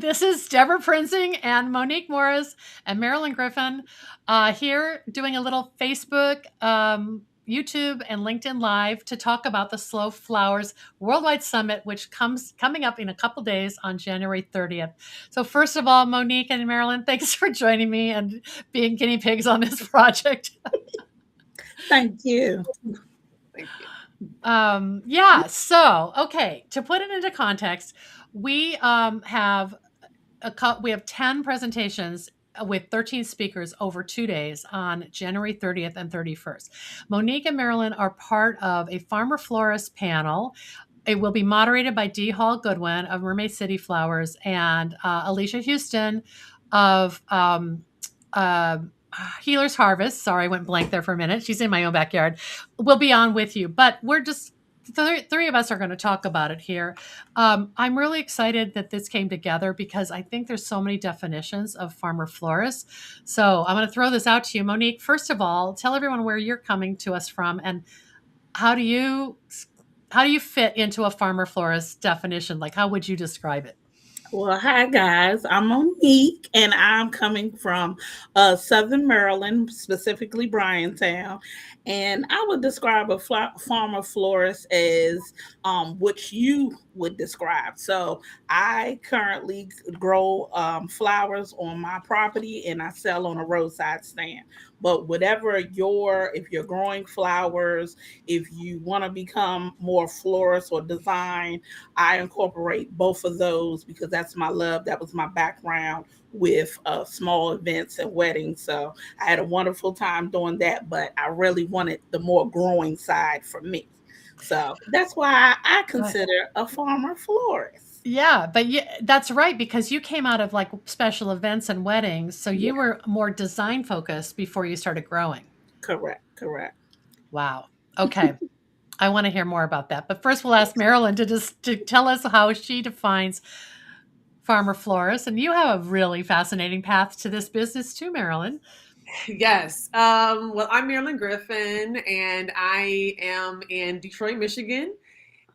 This is Debra Prinzing and Monique Morris and Marilyn Griffin here doing a little Facebook, YouTube, and LinkedIn Live to talk about the Slow Flowers Worldwide Summit, which coming up in a couple days on January 30th. So first of all, Monique and Marilyn, thanks for joining me and being guinea pigs on this project. Thank you. Thank you. Okay, to put it into context, we have 10 presentations with 13 speakers over 2 days on January 30th and 31st. Monique and Marilyn are part of a Farmer-Florist panel. It will be moderated by D. Hall Goodwin of Mermaid City Flowers and Alicia Houston of Healer's Harvest. Sorry, I went blank there for a minute. She's in my own backyard. We'll be on with you, but we're just three of us are going to talk about it here. I'm really excited that this came together because I think there's so many definitions of farmer-florist. So I'm going to throw this out to you, Monique. First of all, tell everyone where you're coming to us from and how do you fit into a farmer-florist definition? Like, how would you describe it? Well, hi guys, I'm Monique and I'm coming from Southern Maryland, specifically Bryantown. And I would describe a farmer florist as what you would describe. So I currently grow flowers on my property and I sell on a roadside stand. But whatever if you're growing flowers, if you want to become more florist or design, I incorporate both of those because that's my love. That was my background with small events and weddings. So I had a wonderful time doing that, but I really wanted the more growing side for me. So that's why I consider a farmer florist. Yeah, but that's right, because you came out of like special events and weddings, so you were more design focused before you started growing. Correct. Wow. Okay. I want to hear more about that. But first we'll ask Marilyn to tell us how she defines farmer florist. And you have a really fascinating path to this business too, Marilyn. Yes. Well, I'm Marilyn Griffin and I am in Detroit, Michigan.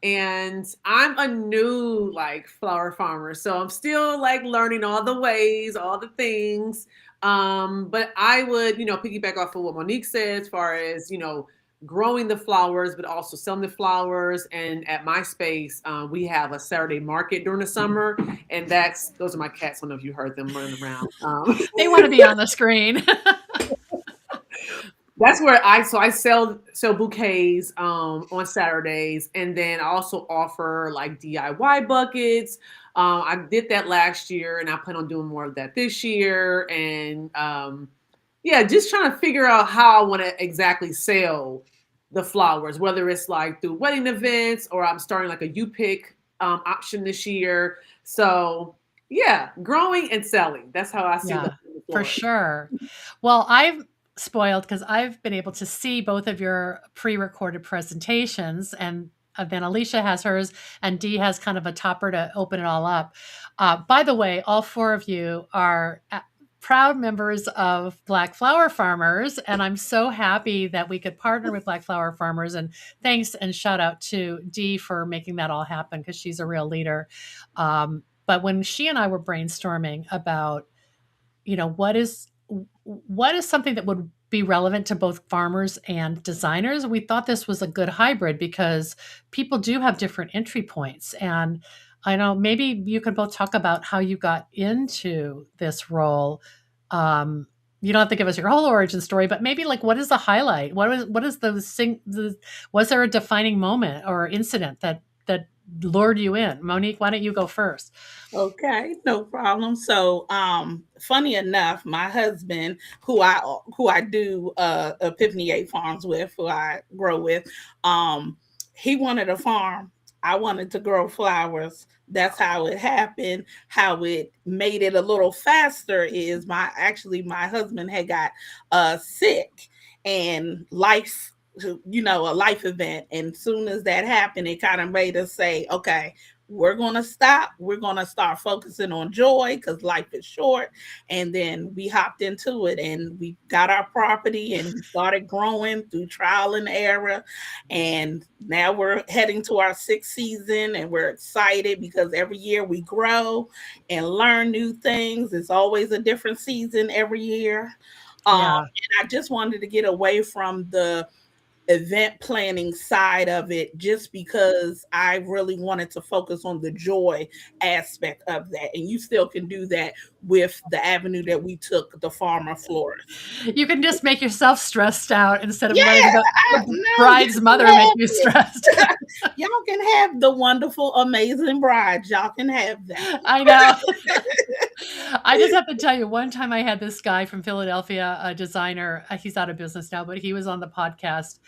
And I'm a new flower farmer. So I'm still learning all the ways, all the things. But I would, piggyback off of what Monique said as far as, growing the flowers, but also selling the flowers. And at my space, we have a Saturday market during the summer. And those are my cats. I don't know if you heard them running around. They want to be on the screen. That's where I sell bouquets on Saturdays, and then I also offer DIY buckets. I did that last year, and I plan on doing more of that this year. And just trying to figure out how I want to exactly sell the flowers, whether it's through wedding events or I'm starting a U-pick option this year. So growing and selling. That's how I see it. For sure. Well, I've spoiled because I've been able to see both of your pre-recorded presentations, and then Alicia has hers and Dee has kind of a topper to open it all up. By the way, all four of you are proud members of Black Flower Farmers, and I'm so happy that we could partner with Black Flower Farmers, and thanks and shout out to Dee for making that all happen because she's a real leader. But when she and I were brainstorming about, what is something that would be relevant to both farmers and designers, we thought this was a good hybrid because people do have different entry points. And I know maybe you could both talk about how you got into this role. You don't have to give us your whole origin story, but maybe what is the highlight? Was there a defining moment or incident that lured you in? Monique, why don't you go first? Okay, no problem. So, funny enough, my husband, who I do Epiphany 8 Farms with, who I grow with, he wanted a farm. I wanted to grow flowers. That's how it happened. How it made it a little faster is my husband had got sick and a life event. And soon as that happened, it kind of made us say, okay, we're going to stop. We're going to start focusing on joy because life is short. And then we hopped into it and we got our property and we started growing through trial and error. And now we're heading to our sixth season and we're excited because every year we grow and learn new things. It's always a different season every year. Yeah. And I just wanted to get away from the event planning side of it just because I really wanted to focus on the joy aspect of that. And you still can do that with the avenue that we took, the Farmer-Florist. You can just make yourself stressed out instead of Yeah, letting the bride's mother make you stressed. Y'all can have the wonderful, amazing bride. Y'all can have that. I know. I just have to tell you, one time I had this guy from Philadelphia, a designer. He's out of business now, but he was on the podcast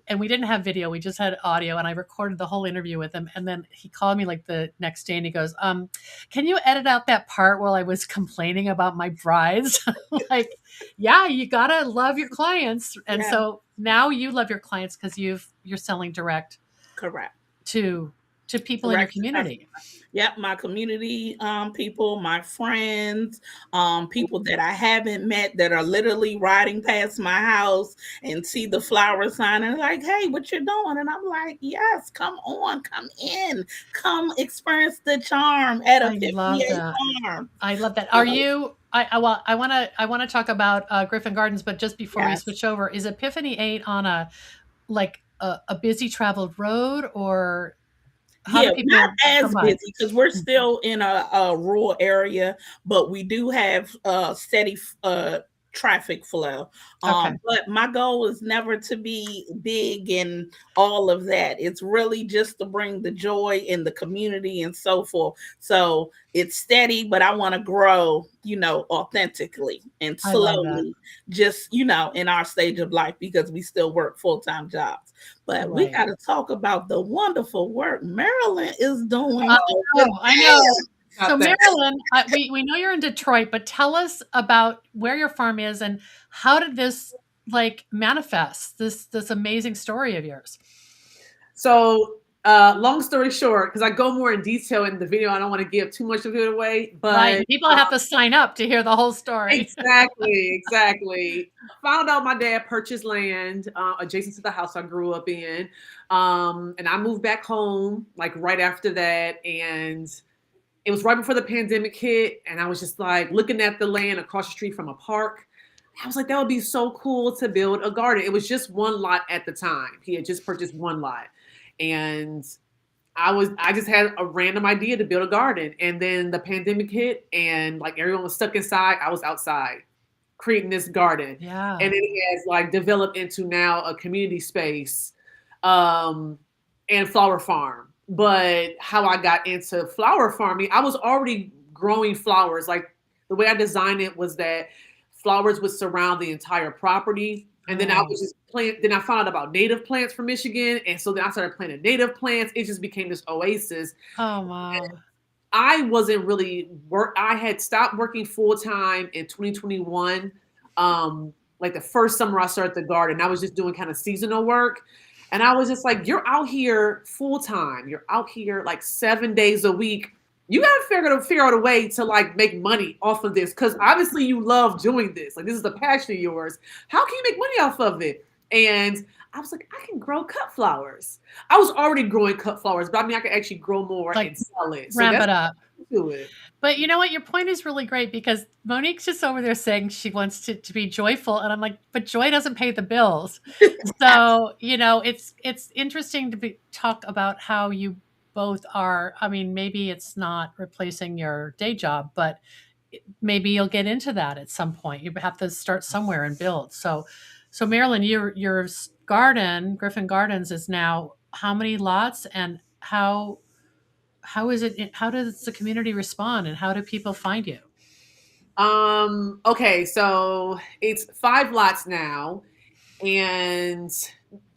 and we didn't have video. We just had audio and I recorded the whole interview with him. And then he called me like the next day and he goes, can you edit out that part while I was complaining about my brides? Like, yeah, you got to love your clients. And so now you love your clients because you're selling direct. Correct. To people in your community. Yep, my community people, my friends, people that I haven't met that are literally riding past my house and see the flower sign and like, hey, what you doing? And I'm like, yes, come on, come in, come experience the charm at Epiphany Eight Farms. I love that. Are you? I want to talk about Griffin Gardens, but just before we switch over, is Epiphany 8 on a busy traveled road or? Not as busy because we're still in a rural area, but we do have steady traffic flow. But my goal is never to be big and all of that. It's really just to bring the joy in the community and so forth. So it's steady, but I want to grow, authentically and slowly, just, in our stage of life because we still work full-time jobs. But we got to talk about the wonderful work Marilyn is doing. I know. So Marilyn, we know you're in Detroit, but tell us about where your farm is and how did this manifest this amazing story of yours? So long story short, because I go more in detail in the video, I don't want to give too much of it away. But people have to sign up to hear the whole story. Exactly. Found out my dad purchased land adjacent to the house I grew up in, and I moved back home right after that, and it was right before the pandemic hit, and I was just looking at the land across the street from a park. I was like, that would be so cool to build a garden. It was just one lot at the time. He had just purchased one lot. And I just had a random idea to build a garden. And then the pandemic hit and everyone was stuck inside. I was outside creating this garden. Yeah. And it has developed into now a community space and flower farm. But how I got into flower farming, I was already growing flowers. The way I designed it was that flowers would surround the entire property. And then I was just then I found out about native plants from Michigan. And so then I started planting native plants. It just became this oasis. Oh, wow. And I wasn't really I had stopped working full time in 2021. The first summer I started the garden, I was just doing kind of seasonal work. And I was just like, you're out here full time. You're out here 7 days a week. You got to figure out a way to make money off of this. Cause obviously you love doing this. This is a passion of yours. How can you make money off of it? And I was like, I can grow cut flowers. I was already growing cut flowers, but I could actually grow more and sell it. So ramp it up. Do it. But you know what? Your point is really great because Monique's just over there saying she wants to be joyful. And I'm like, but joy doesn't pay the bills. So, it's interesting to talk about how you both are. I mean, maybe it's not replacing your day job, but maybe you'll get into that at some point. You have to start somewhere and build. So Marilyn, your garden, Griffin Gardens, is now how many lots and how is it? How does the community respond and how do people find you? Okay, so it's 5 lots now, and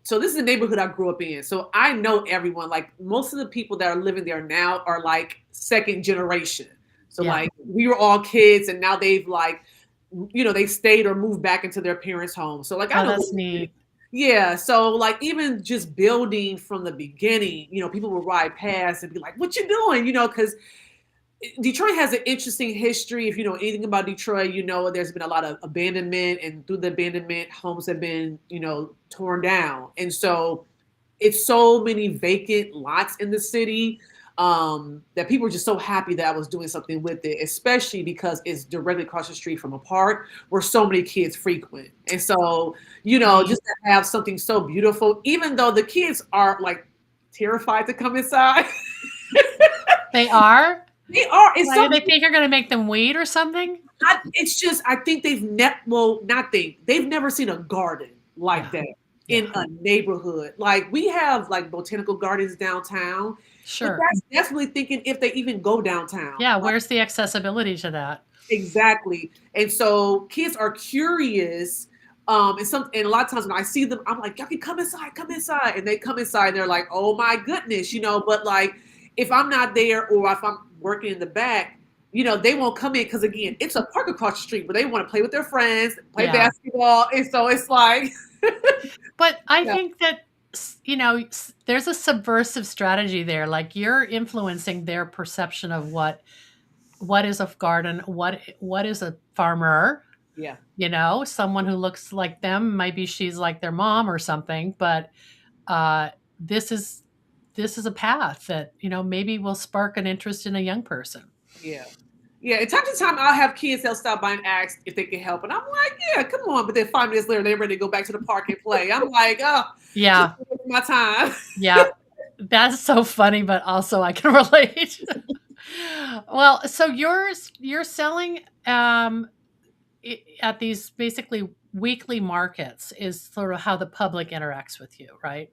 so this is the neighborhood I grew up in. So I know everyone. Most of the people that are living there now are second generation. So we were all kids, and now they've they stayed or moved back into their parents' home. So I know that's neat. Yeah, so like even just building from the beginning, people will ride past and be like, "What you doing?" Because Detroit has an interesting history. If you know anything about Detroit, there's been a lot of abandonment, and through the abandonment, homes have been, torn down. And so it's so many vacant lots in the city that people are just so happy that I was doing something with it, especially because it's directly across the street from a park where so many kids frequent. And so, Right. just to have something so beautiful, even though the kids are like terrified to come inside. They are? They are. It's Like, they think you're going to make them weed or something? it's just, I think they've they've never seen a garden like that in a neighborhood. Like we have like botanical gardens downtown. Sure. But that's definitely thinking if they even go downtown. Yeah, where's the accessibility to that? Exactly. And so kids are curious. And a lot of times when I see them, I'm like, y'all can come inside. And they come inside and they're like, oh my goodness, but like if I'm not there or if I'm working in the back, they won't come in because again, it's a park across the street where they want to play with their friends, play basketball. And so it's like But I think that there's a subversive strategy there. Like you're influencing their perception of what is a garden, what is a farmer. Yeah. Someone who looks like them, maybe she's like their mom or something, but this is a path that, maybe will spark an interest in a young person. Yeah. Yeah, and time to time I'll have kids that'll stop by and ask if they can help. And I'm like, yeah, come on. But then 5 minutes later, they're ready to go back to the park and play. I'm like, oh, yeah, my time. Yeah, that's so funny, but also I can relate. Well, so you're selling at these basically weekly markets is sort of how the public interacts with you, right?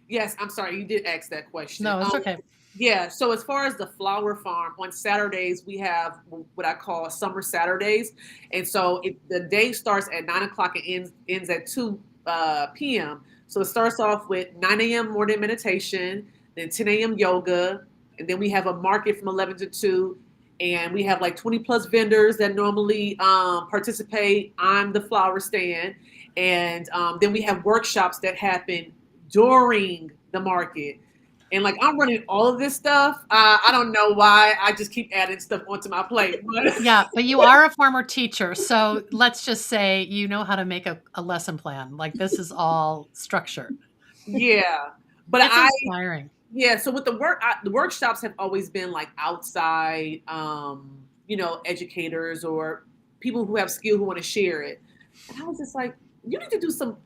Yes, I'm sorry, you did ask that question. No, it's okay. Yeah, so as far as the flower farm, on Saturdays we have what I call summer Saturdays, and so the day starts at 9 o'clock and ends at 2 p.m. So it starts off with 9 a.m. morning meditation, then 10 a.m. yoga, and then we have a market from 11 to 2, and we have like 20 plus vendors that normally participate on the flower stand, and then we have workshops that happen during the market. And like I'm running all of this stuff. I don't know why. I just keep adding stuff onto my plate. Yeah, but you are a former teacher, so let's just say you know how to make a lesson plan. Like this is all structured. Yeah, but it's inspiring. Yeah, so with the workshops have always been like outside, educators or people who have skill who want to share it. And I was just like, you need to do some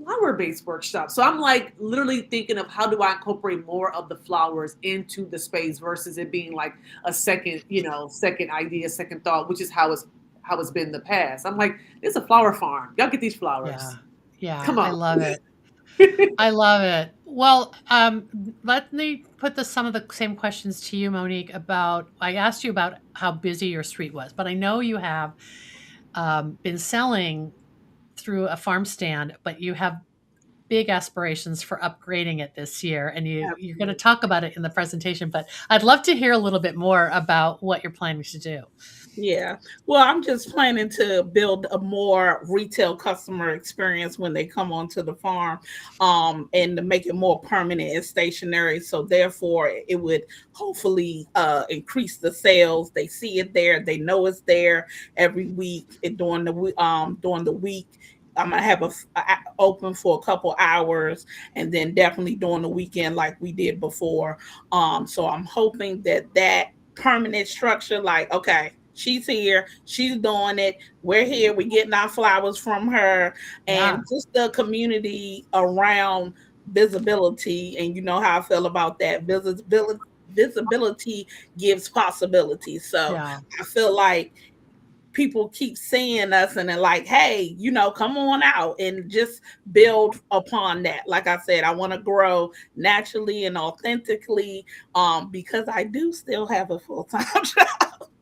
flower-based workshops. So I'm like literally thinking of how do I incorporate more of the flowers into the space versus it being like a second idea, second thought, which is how it's been in the past. I'm like, it's a flower farm. Y'all get these flowers. Yeah. Come on. I love it. I love it. Well, let me put some of the same questions to you, Monique, I asked you about how busy your street was, but I know you have been selling through a farm stand, but you have big aspirations for upgrading it this year, and you're going to talk about it in the presentation, but I'd love to hear a little bit more about what you're planning to do. Yeah. Well, I'm just planning to build a more retail customer experience when they come onto the farm, and to make it more permanent and stationary. So therefore it would hopefully increase the sales. They see it there. They know it's there every week. And during the week, I'm gonna have a open for a couple hours, and then definitely during the weekend like we did before. So I'm hoping that permanent structure, like, okay, she's here, she's doing it, we're here, we're getting our flowers from her, and just the community around visibility. And you know how I feel about that. Visibility gives possibilities. So I feel like people keep seeing us and they're like, hey, come on out, and just build upon that. Like I said, I want to grow naturally and authentically, because I do still have a full-time job.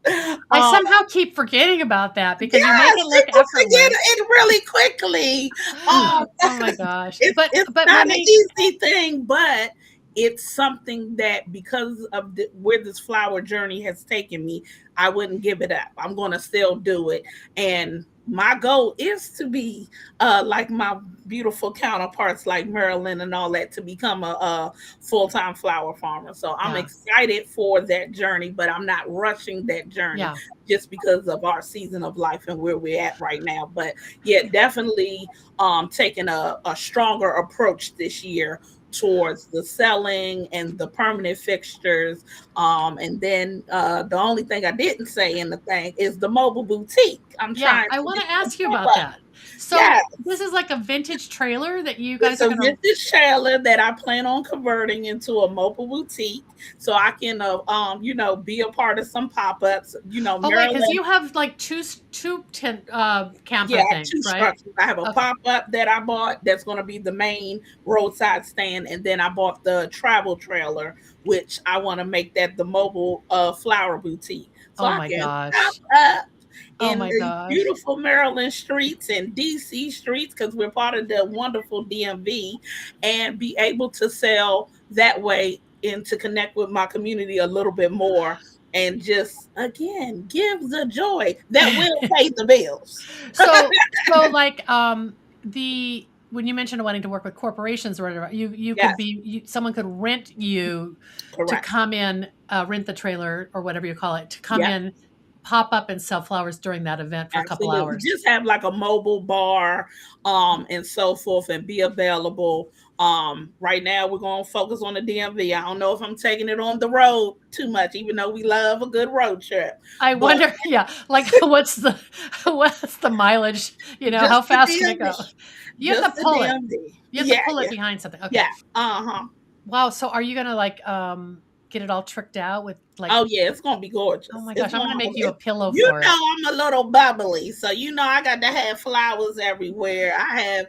I somehow keep forgetting about that because you make it look effortless. Forget it really quickly. Oh my gosh! It's not an easy thing, but it's something that, because of where this flower journey has taken me, I wouldn't give it up. I'm going to still do it. And my goal is to be like my beautiful counterparts like Marilyn and all that, to become a full-time flower farmer. So I'm Yeah. excited for that journey, but I'm not rushing that journey Yeah. just because of our season of life and where we're at right now. But yeah, definitely taking a stronger approach this year towards the selling and the permanent fixtures. And then the only thing I didn't say in the thing is the mobile boutique. I'm Yeah, trying I to want get to the ask you pop about up. that. So Yeah, this is like a vintage trailer that you it's guys are a going to. vintage trailer that I plan on converting into a mobile boutique, so I can, be a part of some pop ups. Oh, wait, because Maryland. you have like two Yeah, camper I have things, two right? structures. I have a Okay. pop up that I bought that's going to be the main roadside stand, and then I bought the travel trailer, which I want to make that the mobile flower boutique, so Oh I my can pop gosh. up Oh in my the gosh. beautiful Maryland streets and DC streets, because we're part of the wonderful DMV, and be able to sell that way and to connect with my community a little bit more, and just again give the joy that will pay the bills. So like the when you mentioned wanting to work with corporations or whatever, you could Yes, be someone could rent you to correct. come in, rent the trailer or whatever you call it, to come Yep. in, pop up and sell flowers during that event for a couple Absolutely. hours. Just have like a mobile bar, and so forth, and be available. Right now we're gonna focus on the DMV. I don't know if I'm taking it on the road too much, even though we love a good road trip. I But wonder, yeah, like what's the mileage? How just the fast can it go? DMV. You have Just to the pull it. DMV. You have to Yeah, pull it yeah, behind something. Okay. yeah. Uh-huh. Wow. So are you gonna like get it all tricked out with like? Oh yeah, it's gonna be Oh gorgeous. my It's gosh, I'm gonna, gonna make you a pillow you for know, it. I'm a little bubbly, so I got to have flowers everywhere. I have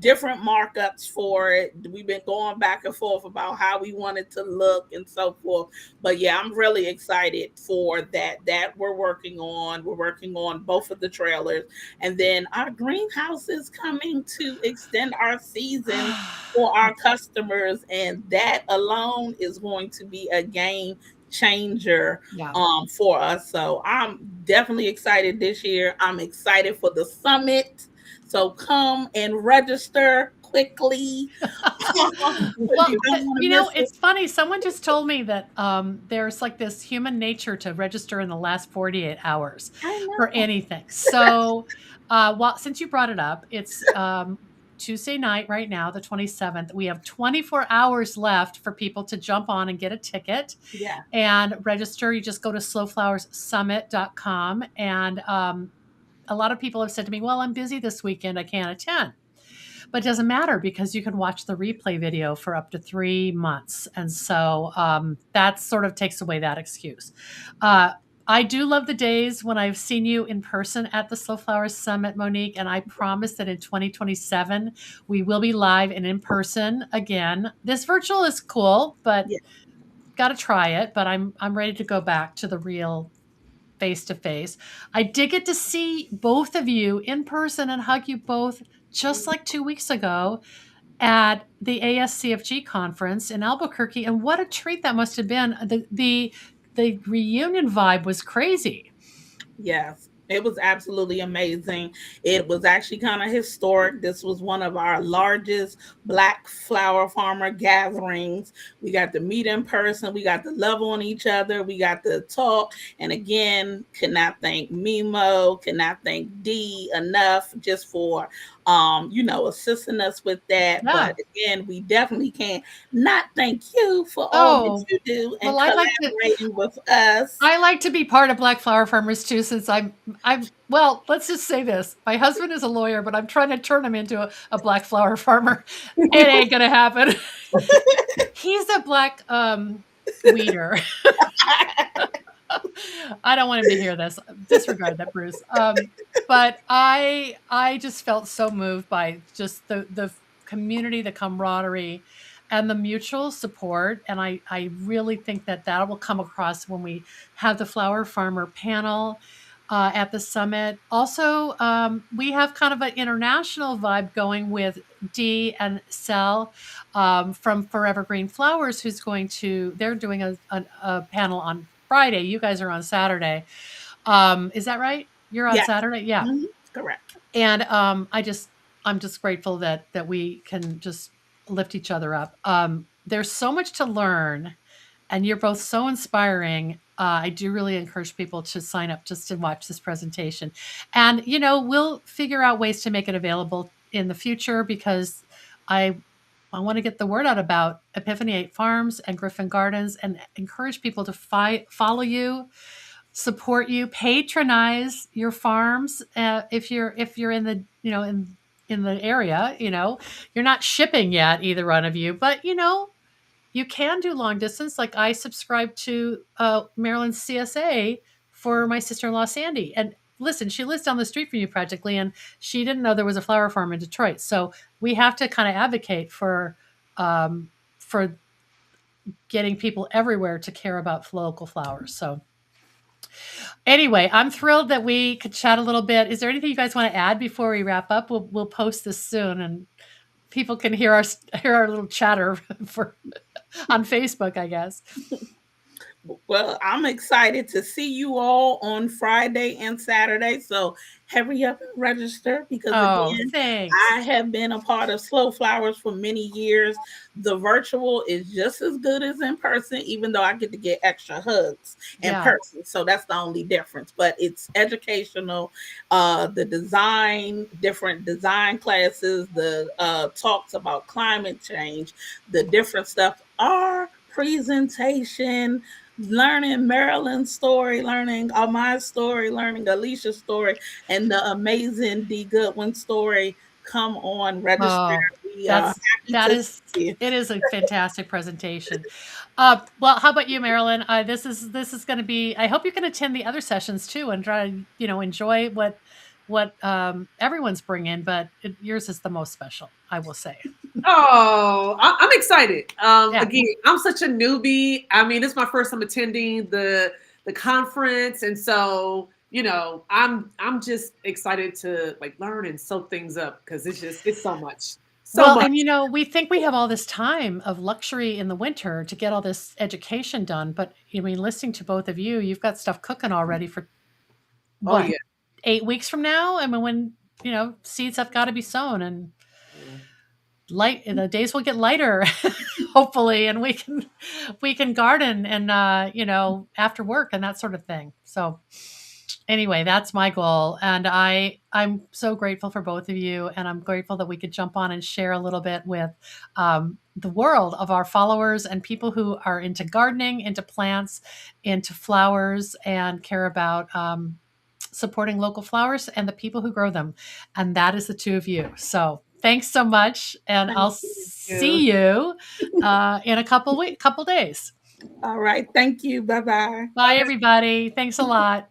different markups for it. We've been going back and forth about how we want it to look and so forth. But yeah, I'm really excited for that. That we're working on. We're working on both of the trailers, and then our greenhouse is coming to extend our season for our Okay. customers, and that alone is going to be a game changer Yeah. for us. So I'm definitely excited this year. I'm excited for the summit. So come and register quickly. Well, You don't want to miss it. it's funny. Someone just told me that there's like this human nature to register in the last 48 hours I for know. anything. So, since you brought it up, it's Tuesday night right now, the 27th. We have 24 hours left for people to jump on and get a ticket Yeah. and register. You just go to slowflowerssummit.com. And a lot of people have said to me, well, I'm busy this weekend. I can't attend. But it doesn't matter because you can watch the replay video for up to 3 months. And so that sort of takes away that excuse. I do love the days when I've seen you in person at the Slow Flowers Summit, Monique, and I promise that in 2027 we will be live and in person again. This virtual is cool, but Yeah. got to try it. But I'm ready to go back to the real face to face. I did get to see both of you in person and hug you both just like 2 weeks ago at the ASCFG conference in Albuquerque, and what a treat that must have been. The reunion vibe was crazy. Yes, it was absolutely amazing. It was actually kind of historic. This was one of our largest Black flower farmer gatherings. We got to meet in person. We got to love on each other. We got to talk. And again, cannot thank Mimo, cannot thank Dee enough just for assisting us with that. Yeah. But again, we definitely can't not thank you for all that Oh, you do and well, collaborating with us. I like to be part of Black Flower Farmers too, since well, let's just say this. My husband is a lawyer, but I'm trying to turn him into a Black Flower Farmer. It ain't gonna happen. He's a black weeder. I don't want him to hear this. Disregard that, Bruce. But I just felt so moved by just the community, the camaraderie, and the mutual support. And I really think that will come across when we have the flower farmer panel. at the summit. Also, we have kind of an international vibe going with Dee and Sel from Forever Green Flowers, who's they're doing a panel on Friday. You guys are on Saturday. Is that right? You're on Yes. Saturday? Yeah. Mm-hmm. Correct. And I'm just grateful that we can just lift each other up. There's so much to learn, and you're both so inspiring. I do really encourage people to sign up just to watch this presentation. And, we'll figure out ways to make it available in the future, because I want to get the word out about Epiphany 8 Farms and Griffin Gardens, and encourage people to follow you, support you, patronize your farms. If you're in the, in the area, you're not shipping yet, either one of you, but you can do long distance. Like, I subscribe to Maryland's CSA for my sister-in-law, Sandy. And listen, she lives down the street from you practically, and she didn't know there was a flower farm in Detroit. So we have to kind of advocate for getting people everywhere to care about local flowers. So anyway, I'm thrilled that we could chat a little bit. Is there anything you guys want to add before we wrap up? We'll post this soon, and people can hear our little chatter on Facebook, I guess. Well, I'm excited to see you all on Friday and Saturday. So hurry up and register, because again, thanks. I have been a part of Slow Flowers for many years. The virtual is just as good as in person, even though I get to get extra hugs in person. So that's the only difference. But it's educational. The different design classes, the talks about climate change, the different stuff, our presentation, learning Marilyn's story, learning my story, learning Alicia's story, and the amazing D. Goodwin story. Come on, register. It is a fantastic presentation. Well, how about you, Marilyn? This is going to be, I hope you can attend the other sessions too, and try to, enjoy what everyone's bringing, but yours is the most special, I will say. Oh, I'm excited. Again, I'm such a newbie. I mean, it's my first time attending the conference, and so I'm just excited to learn and soak things up, because it's so much. Much. And we think we have all this time of luxury in the winter to get all this education done, but listening to both of you, you've got stuff cooking already for 8 weeks from now. I mean, when seeds have got to be sown, and the days will get lighter, hopefully, and we can garden and after work and that sort of thing. So anyway, that's my goal, and I'm so grateful for both of you, and I'm grateful that we could jump on and share a little bit with the world of our followers and people who are into gardening, into plants, into flowers, and care about supporting local flowers and the people who grow them. And that is the two of you. So thanks so much, and I'll see you in a couple days. All right. Thank you. Bye-bye. Bye, everybody. Thanks a lot.